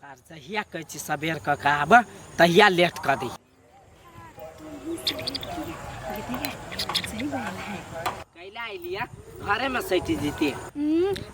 Are जहिया कहै छी सबेर कऽ के आब तहिया लेट कऽ दी। कैला अइलिया घरे में सैटी जीती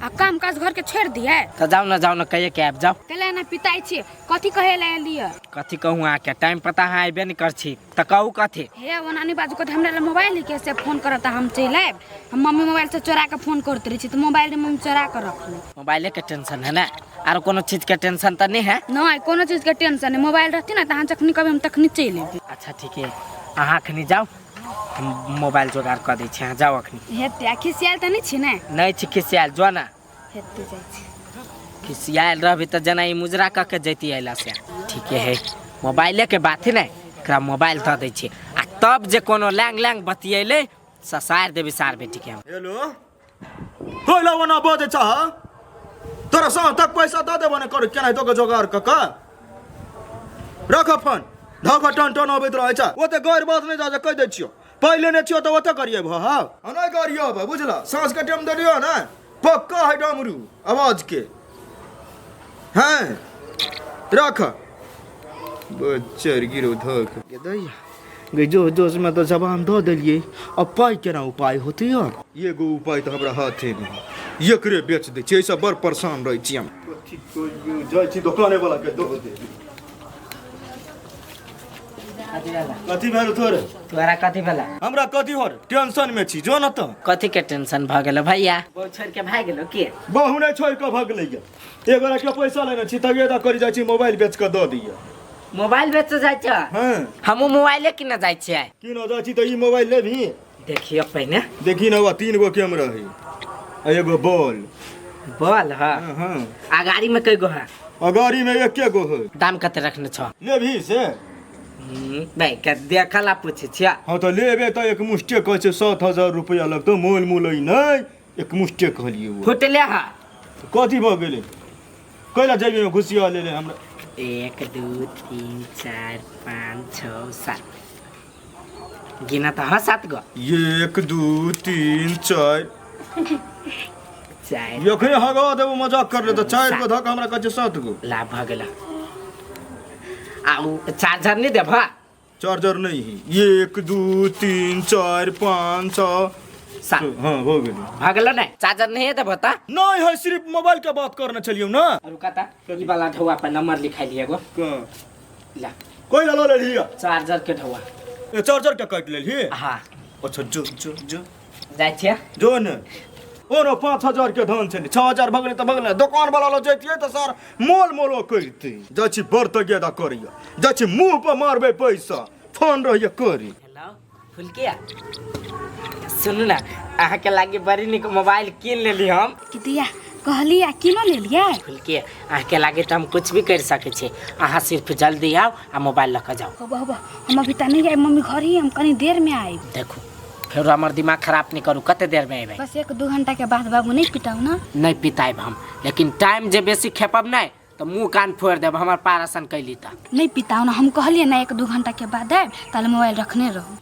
आ काम काज घर के छोड़ दिए तो जाओ ना कहिए के आब जाओ। कैला ना पिताई छी कथी कहे ला एलिया। कथी कहूँ आके टाइम पता है आबे नहीं कर छी तो कहू कथी। हे वनानी बाजू को हमरा मोबाइल के से फोन करता हम चल आब। हम मम्मी मोबाइल से चोरा के फोन करते रही तो मोबाइल रे मम्मी चोरा के रख ली। मोबाइले के टेंशन है ना आर कोनो चीज के टेंशन तो नहीं है। नहीं कोनो चीज के टेंशन नहीं मोबाइल रहती ना तहां जखनी कभी हम तखनी चल आबी। अच्छा ठीक है अहाँ अखनी जाओ हम मोबाइल जोगाड़ कर दै छी। जाओ अखनी। हेते खिसियाल त नहीं छी ने। नहीं छी खिसियाल जो ना हेते जाय छी खिसियाल रहबी तो जना ई मुजरा क के जैती अइला से। ठीक है मोबाइले के बात है ना एकरा मोबाइल द दै छी आ तब जे कोनो लैंग लैंग बतियैले ससार देबी सार बेटी के। हेलो होइला वना बजे चाह तोरा सा तक पैसा द देबो ने कर केना तो के जोगाड़ क रख फोन धक टन टन अबैत रहै छ ओते गैर बात नहीं जा कह दै छियो पहिले ने छियो त ओते करिए भ हां नहीं करियो भ बुझला सांस के टाइम दे दियो ना पक्का है डमरू आवाज के हैं रख बच्चर गिरो धक के दैया गे जो जोश में तो जबान दो देलिए अब पाई केना उपाय होते यार ये गो उपाय तो हमरा हाथे में एकरे बेच दे छै सब बड़ परेशान रह छी हम कथि कोइ जाय छी दुकाने वाला के दो दे कथि भेल तोरे तोरा कथी भेला हमरा कथि हो टेंशन में छी जो न त कथी के टेंशन भ गेलो भैया बहु छोड़ के भाग गेलो के बहु नहीं छोड़ के भाग ले एगोरा के पैसा लेने छी तगेदा करी जाय छी मोबाइल बेच के द दिया मोबाइल बेच जाय छ हां हमहु मोबाइले किने जाय छी कि न जाय छी त ई मोबाइल लेबी देखियो पहिने देखी न वा 3 गो कैमरा है एगो बॉल हां हां आ गाड़ी में कई गो है अगाड़ी में एके गो है दाम कते रखने छ लेबी से भाई के देखला पूछे छिया हां तो लेबे त एक मुष्टे कह छै 7000 रुपया लगतो मोल मूलई नहीं एक मुष्टे कहलिए वो फुटले हा कथि भ गेले कैला जेबी में घुसिया ले हमरा 1 2 3 4 5 6 7 गिना त हा 7 गो 1 2 3 4 4 यखने हगा देबो मजाक कर ले त 4 गो धक हमरा कह छै 7 गो ला भ गेला आ चार्जर नहीं देबा चार्जर नहीं है 1 2 3 4 5 6 7 हां हो गेल भागलो नहीं चार्जर नहीं है देबो त नहीं है सिर्फ मोबाइल के बात करना चलियो ना रुका त ई वाला ढौआ पे नंबर लिखाई लिएगो का ला कोई ला ले लिया चार्जर के ढौआ ए चार्जर के काट ले ली हां अच्छा जो जाय छिया जो न ओनो 5000 के धन छले 6000 भगले त भगले दुकान वाला लो जैतिए त सर मोल करते जाछि बर्त गेदा करिया जाछि मुंह पर मारबे पैसा फोन रहिए करी। हेलो फुलकिया सुनु ना आहा के लागे बड़ी निक मोबाइल किन लेली हम कितिया कहलिया किनो ले लिया फुलकिया आहा के लागे त हम कुछ भी कर सके छी आहा सिर्फ जल्दी आओ आ मोबाइल लेके जाओ। बाबा हम अभी त नहीं आए मम्मी घर ही हम कनी देर में आए। देखो फिर हमर दिमाग खराब नहीं करू कते देर में आबे बस 1-2 घंटा के बाद बाबू नहीं पिटाऊ ना नहीं पिताइब हम लेकिन टाइम जे बेसी खेपब नहीं तो मुंह कान फोड़ देब हमर पारसन कैली त नहीं पिताऊ ना हम कहलिए ना 1-2 घंटा के बाद आए ताले मोबाइल रखने रहो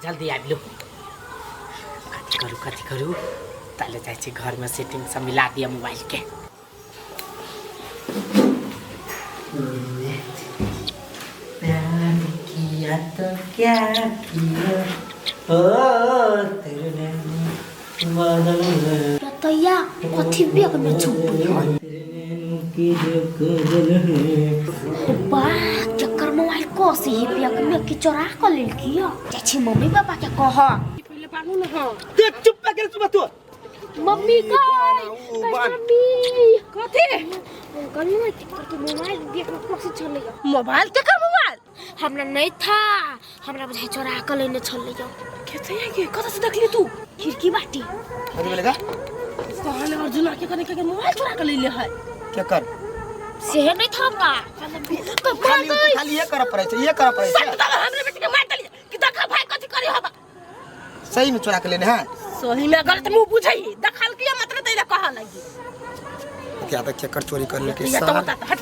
जल्दी आबि लो कथी करू ताले जाय छी घर में सेटिंग सब मिला दिया मोबाइल के प्यार किया तो क्या किया ओ तेरे बदल तैया कथि बेक में छुप की जो कोदल बा चक्कर मोबाइल को से ही बेक में की चोरा क लेल किया जाछि मम्मी पापा के कह पहले पानु न हो देख चुप पे गेल तू मम्मी का मम्मी कथि कल में करके मोबाइल बेक में को से चले गया मोबाइल के का मोबाइल हमरा नहीं था हमरा बुझाई चोरा क लेने चले गया कैसे है ये कत से देखली तू खिड़की बाटी अरे मिलेगा कहले अर्जुन के कने के मोबाइल चोरा क लेले है क्या कर शहर नहीं था हमरा खाली ये कर पड़े छै हमरे बेटी के मार दली कि देखा भाई कथि करी होबा सही में चुरा के लेने हैं सही में गलत मुंह बुझाई दखल किया मतलब तेरा कहा लगी क्या तक चक्कर चोरी करने के ये तो बता हट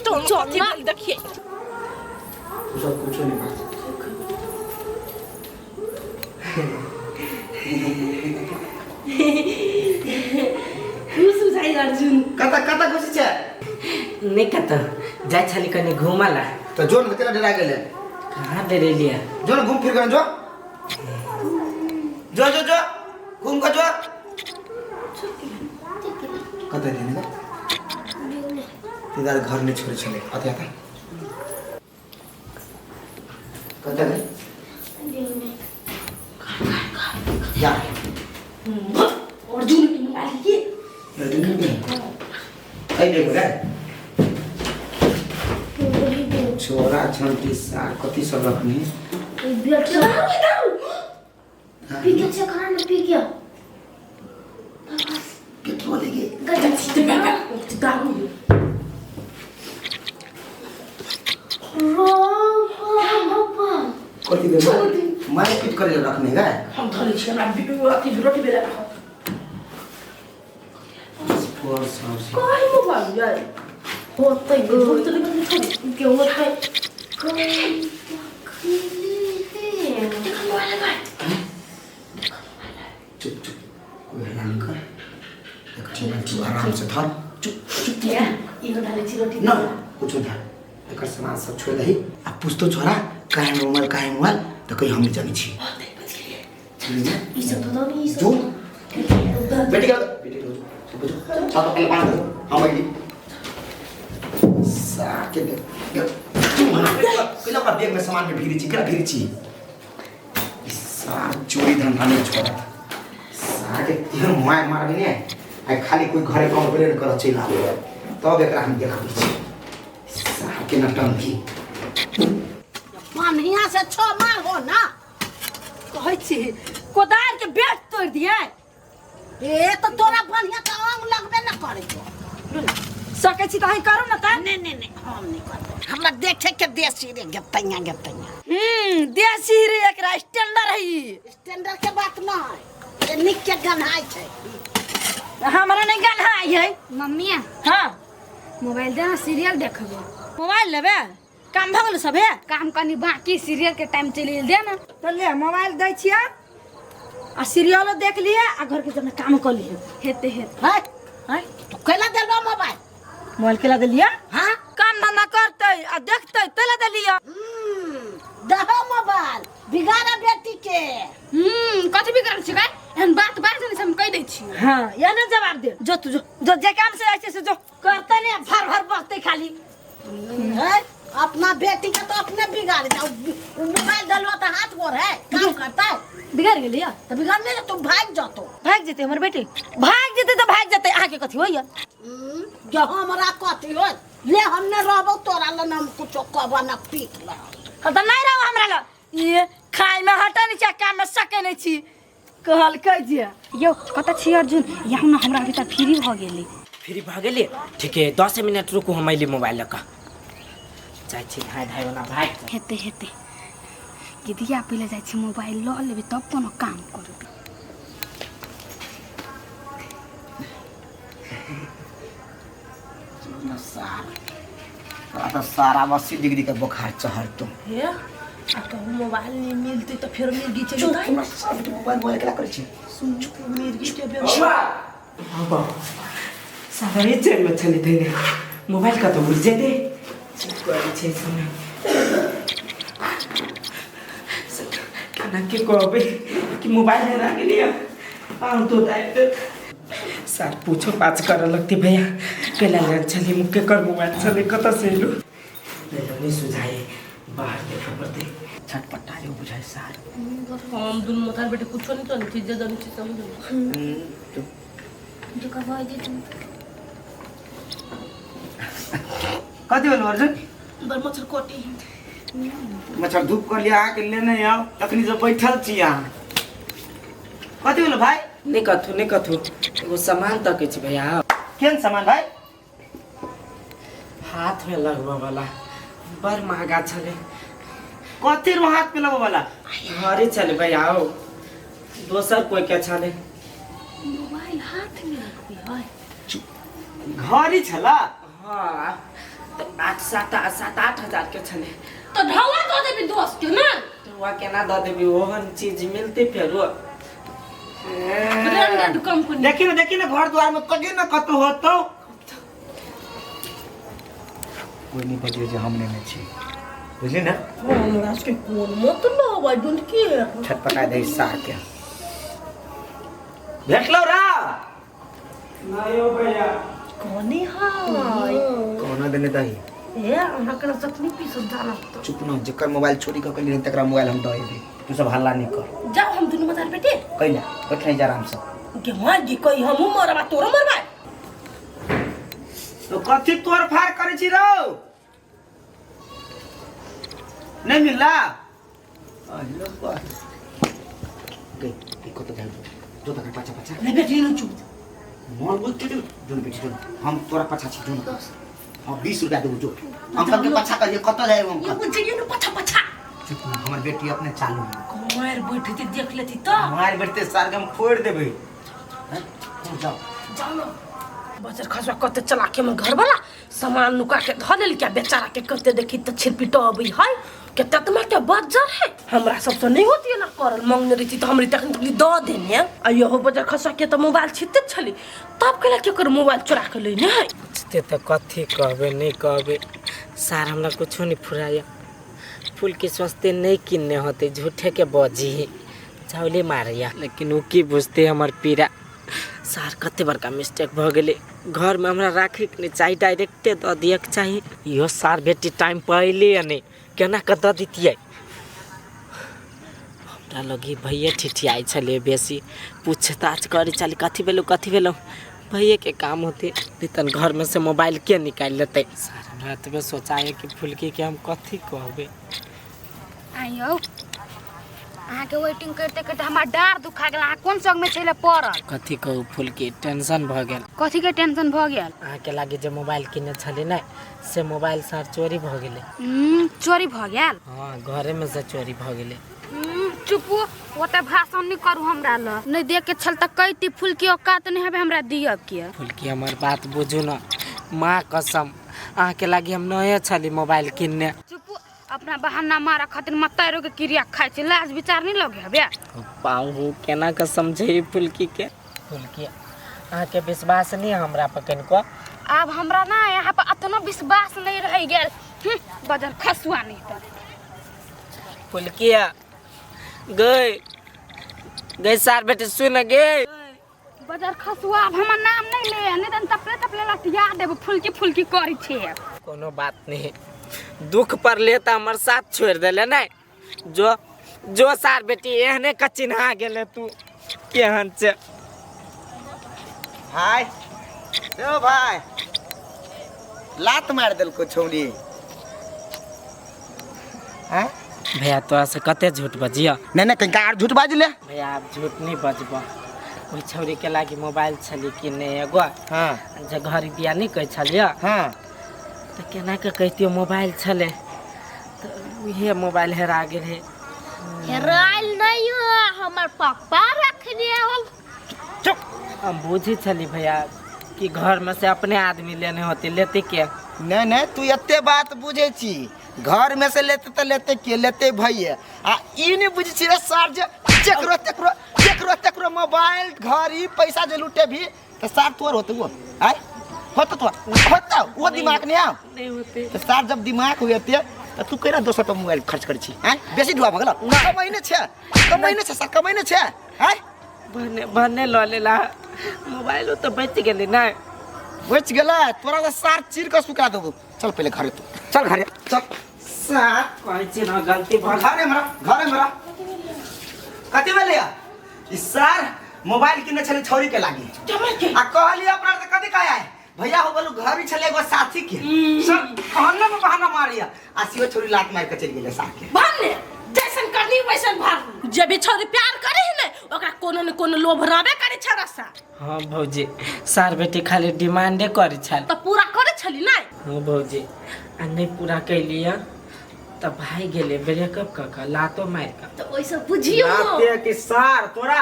तो चल देखिए कुछ नहीं खुश बुझाई अर्जुन कता खुशी छ नहीं कहता जाए छली कनी घूमला तो जोन केला डरा गेले कहाँ डरे लिया जोन घूम फिर गन जो जो जो जो घूम का जो कतै नहीं ना तिदार घर ने छोड़े छले अते आता कतै नहीं या अर्जुन की मोबाइल के आई देखो रे छोरा छंटी सा कति सब रखनी पी के चेक करा ना पी के कितना लेगे गजब से दारू रो बाबा कति दे मार पीट करे रखने का हम धले छी हमरा अथी रोटी बेला रख फोर सब काय मोबाइल यार होतै गो तो नहीं छोड़ के होतै चुप चुप कोई हल्ला नहीं कर एक चुप आराम से धर चुप चुप क्या इहो धले छी रोटी ना कुछ धर एक सामान सब छोड़ दही आ पूछ तो छोरा काहे मोबाइल तो कहीं हम जानी छी ई सब तो नहीं ई जो सब बेटी का चातो पहले पान दो हम आगे साके दे किला का बैग में सामान में भीरी छी सा चोरी धंधा नहीं छोड़ा साके तीन मार भी नहीं आई खाली कोई घरे कंप्लेंट कर चला तब एकरा हम देखबै छी साके नटंकी पानिया से छो मार हो ना कहै छी कोदार के बेट तोड़ दिए ए तो तोरा बढ़िया का अंग लगबे न करे छो सके छी तही करू ना त नहीं हम नहीं करबो हमरा देखे के देसी रे गप्पैया देसी रे एकरा स्टैंडर्ड है स्टैंडर्ड के बात ना है ये निक के गन्हाई छै हमरा नहीं गन्हाई है मम्मी हां मोबाइल दे ना सीरियल देखबो मोबाइल लेबे काम भ गेल सब है काम कनी बाकी सीरियल के टाइम चली दे ना तो ले मोबाइल दै छिया आ सीरियल देख लिए आ घर के जने काम कर लिए हेते है हैं तो कैला देलबो मोबाइल मोबाइल केला देलिया हां काम धंधा करते आ देखते तेला देलिया दहो मोबाइल बिगाड़ा बेटी के कथि भी करल छी गाय एहन बात बात से हम कह दै छी हां या ना जवाब दे जो तू जो जे काम से आइछे से जो करते नहीं भर बसते खाली है अपना बेटी के तो अपने बिगाड़ जाओ मोबाइल डलवा तो हाथ गोर है काम करता है बिगाड़ गेलिया तो बिगाड़ने तो तुम भाग जातो भाग जेते हमर बेटी भाग जेते तो भाग जेते आगे कथि होइया जो हमरा कथी हो ले हमने रहबो तोरा ल नाम कुछो कहबा ना पीट ल हम त नहीं रहो हमरा ल ये खाई में हटा नहीं चाहिए काम में सके नहीं छी कहल कह दिया यो कत छी अर्जुन यहाँ न हमरा अभी तक फ्री भ गेली फ्री भ गेली ठीक है 10 मिनट रुकू हम अइली मोबाइल लका चाहे छी धाय वाला भाई हेते दीदिया पहले जाय छी मोबाइल ल लेबे तब कोनो काम करबे तो सारा 80 डिग्री का बुखार चढ़ तुम हे आ तो मोबाइल नहीं मिलती तो फिर मिर्गी चली चुप जाए तुम सब मोबाइल केला करे छी सुन चुप मिर्गी के बे अब सारे चल में चली देने मोबाइल का तो उड़ जाए दे कोई छे सुन खाना के कहबे कि मोबाइल हेरा गेलिया आउ तो दाइते सर पूछो पाछ कर लगती भैया केला ले चली मुके कर मोबाइल चले कत से लू नहीं सुझाए बाहर देखा पड़ते छटपटा रे बुझाए सार हम दुन मथार बेटे कुछ नहीं तो चीज जन चीज समझ जो कहबो जे तुम कति बोल अर्जुन बर मच्छर कोटी मच्छर धूप कर लिया के लेने आओ तखनी से बैठल छी यहां कति बोल भाई नहीं कथु एगो सामान तक छै भैया केन सामान भाई हाथ में लगवा वाला बड़ महंगा छले कति रो हाथ पे लगो वाला घरे चले भैया आओ दोसर कोई के छले मोबाइल हाथ में रखबे है घरी छला हां तो 8-7-8 के छले तो ढौआ दो देबे दोस्त के ना तो वा केना द देबी ओहन चीज मिलते फेरो ब्रांडेड कंपनी देखी ना घर द्वार में कगे ना कतो होतो कोई नहीं बजे जे हमने में छी बुझली ना हमरा के कोन मतलब आई डोंट केयर छटपटा दे सार के भेटलो रा नायो भैया कोनी हाय कोना देने दही ए हमरा के चटनी पीस जाना तो चुप न जेकर मोबाइल चोरी क के तकरा मोबाइल हम दे दे तू सब हल्ला नहीं कर जाओ हम दुनु मदार बेटे कैला बैठ नहीं जा आराम से के मार जी कोई हम मरबा तोरा मरबा तो कथि तोर फार करे छी रो नहीं मिलला अल्लाह बा गई एको तो जाई जो तक पाछा पाछा नहीं बेटी न चुप मोर बुझ के जोन बेटी जोन हम तोरा पाछा छी जोन हां 20 रुपया देबो जो अंकल के पाछा करिए कत जाए हम ये बुझ गई न पछा पछा चुप न हमर बेटी अपने चालू मार बैठी थी देख लेती तो हमार बेटे सरगम फोड़ देबे हैं जाओ जाओ न बजर खसवा कते चला के हमर घर वाला सामान नुका के ध लेल क्या बेचारा के कते देखी त छिरपिट अबै है केते तमा के बजर है हमरा सब तो नहीं होती है ना करल मांगने रही तो हमरी तखन द देने आ यो बजर खसवा के तो मोबाइल छिते छली तब केला के कर मोबाइल चुरा के लेने है ते तो कथी कहबे नहीं कहबे सार हमरा कुछ नहीं फुराया फूल के सस्ते नहीं किनने होते झूठे के बजी चावले मारिया लेकिन वो की बुझते हमर पीड़ा सार कते बड़का मिस्टेक भ गेले घर में हमरा राखे के नहीं चाहिए डायरेक्टे द दिए के चाहिए यो सार बेटी टाइम पहले नहीं केना क द दितियै हमरा लगी भैया ठिठियाई छले बेसी पूछताछ करे चली कथी भेलो भैया के काम होते तन घर में से मोबाइल के निकाल लेते सार हमरा तबे सोचाए कि फुलकी के हम कथी कहबे आइयो अहाँ के वेटिंग करते करते हमार डार दुखा गेल अहाँ कोन संग में चले पड़ल कथी कहू फुलकी टेंशन भ गेल कथी के टेंशन भ गेल अहाँ के लागे जे मोबाइल किने छले नै से मोबाइल सार चोरी भ गेले चोरी भ गेल हां घरे में से चोरी भ गेले चुप ओते भाषण नहीं करू हमरा ल नहीं देख के छल त कहती फुलकी औकात नहीं हबे हमरा दियब के फुलकी हमर बात बुझू न मां कसम अहाँ के लागे हम नए छली मोबाइल किनने चुप अपना बहाना मारा खातिर मतारो के क्रिया खाइ छै लाज विचार नहीं लगे हबे पाऊ केना के समझे फुलकी के फुलकी अहाँ के विश्वास नहीं हमरा पर कनको अब हमरा ना यहाँ पर अतना विश्वास नहीं रह गेल बजन खसुआ नहीं त फुलकी गई सार बेटे सुन गई बजर खसुआ अब हमर नाम नहीं ले नहीं तन तपले लटिया देब फुलकी करी छे कोनो बात नहीं दुख पर लेता हमर साथ छोड़ देले नहीं जो सार बेटी एहने का चिन्हा गेले तू केहन से भाई ओ भाई लात मार देल को छौनी हैं भैया तोरा से कते झूठ बजिया नहीं नहीं कहीं झूठ बाज ले भैया आप झूठ नहीं बजबा ओइ छौरी के लागी मोबाइल छली कि नहीं एगो हां जे घर बिया नहीं कह छलिया हां तो केना के कहतियो मोबाइल छले तो उहे मोबाइल हेरा गेल है हेराइल नहीं हो हमर पापा रखने हम चुप हम बुझी छली भैया कि घर में से अपने आदमी लेने होते लेते के नहीं तू एते बात बुझे छी घर में से लेते तो लेते भैया आ ई नहीं बुझी छी रे सर जे तेकरो मोबाइल घड़ी पैसा जे लूटे भी तो सर तोर होते वो आय होता वो दिमाग नहीं होते तो सर जब दिमाग हुए तो तू केना 200 मोबाइल खर्च कर छी हैं बेसी ढुआ भगला कमाइने छे सर कमाइने छे हैं बने ल लेला मोबाइल तो बच गेले ना बच गेला तोरा तो सार चीर के सुका देबो चल पहले घरे तू चल घरे चल साथ कहै छी ना गलती घरे मेरा कते भेले ई सर मोबाइल किने छले छोरी के लागी आ कहली अपना त कथि कहै है भैया हो बोलू घर ही छले एगो साथी के सर कहना में बहाना मारिया आ सियो छोरी लात मार के चल गेले साथ के भागने जैसन करनी वैसन भाग जे भी छोरी प्यार करे है ने ओकरा कोनो न कोनो लोभ रहबे करे छरा सा हां भौजी सार बेटी खाली डिमांडे करे छल तो पूरा करे छली ना हां भौजी आ नहीं पूरा कैलिया त भाई गेले ब्रेकअप का लातो मार का तो ओइसे बुझियो लाते के सार तोरा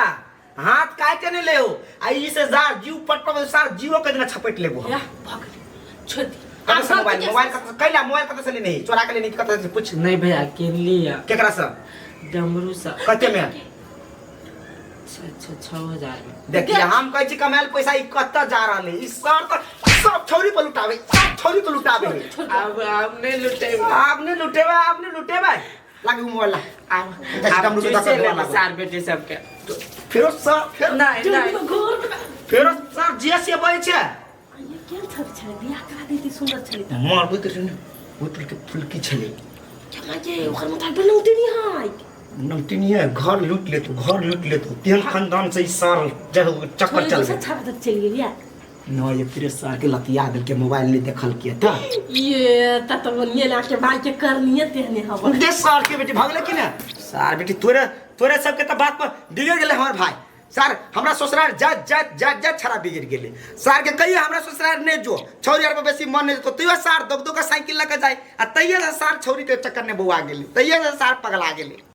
हाथ काटे ने लेओ आ ई से जार जीव पटप सार जीवो के दिन छपट लेबो या भाग छोड़ दी कते मोबाइल कैला मोबाइल कते से ले नहीं चोरा के ले नहीं कते से पूछ नहीं भैया किन लिया केकरा से डमरू सा कते में 6000 में देखिए हम कहै छी कमाल पैसा ई कत जा रहले ई सर तो सब छौरी पर लुटावे, सब छौरी को लुटावे। अब आपने लुटे आपने लुटेबे लागे मोबाइल ला। आप जैसे ले सार बेटे सबके फेरो सब फेर घर फेरो सब जिया से बय छे। ये केन छले बियाह करा देती सुंदर छले मार बुत रे बोतल के फुलकी छले। केना के ओकर माथा पे नौटनी हाय नमतीनी है घर लूट ले तू, घर लूट ले तू। तेन खानदान से इस साल चक्कर चल गया। अच्छा तक चल गेल यार न ये फिर साल के लतिया दे के मोबाइल नहीं देखल किया था। ये त बनिए ना के भाई के करनिए तेहने हवा दे साल के बेटी भागले कि ना सार बेटी तोरे सब के त बात पर बिगड़ गेले हमर भाई। सर हमरा ससुराल जा छरा बिगड़ गेले। सर के कहिए हमरा ससुराल नहीं जो छौरी आर पे बेसी मन नहीं तो तइयो सर दग दग का साइकिल लेके जाए आ तइयो सर छौरी के चक्कर में बउआ गेले, तइयो सर पगला गेले।